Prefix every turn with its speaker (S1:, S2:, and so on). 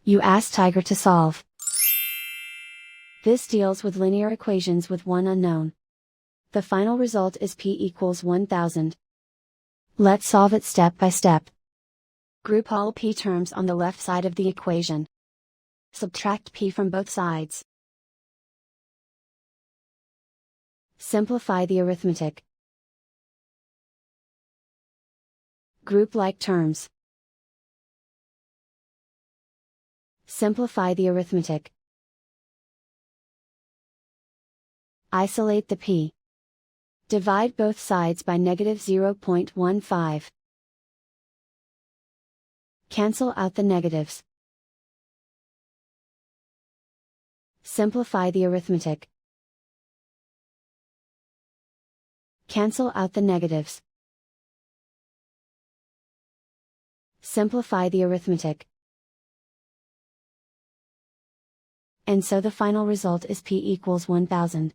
S1: You ask Tiger to solve. This deals with linear equations with one unknown. The final result is p equals 1000. Let's solve it step by step. Group all p terms on the left side of the equation. Subtract p from both sides. Simplify the arithmetic. Group like terms. Simplify the arithmetic. Isolate the p. Divide both sides by -0.15. Cancel out the negatives. Simplify the arithmetic. Cancel out the negatives. Simplify the arithmetic. And so the final result is p equals 1000.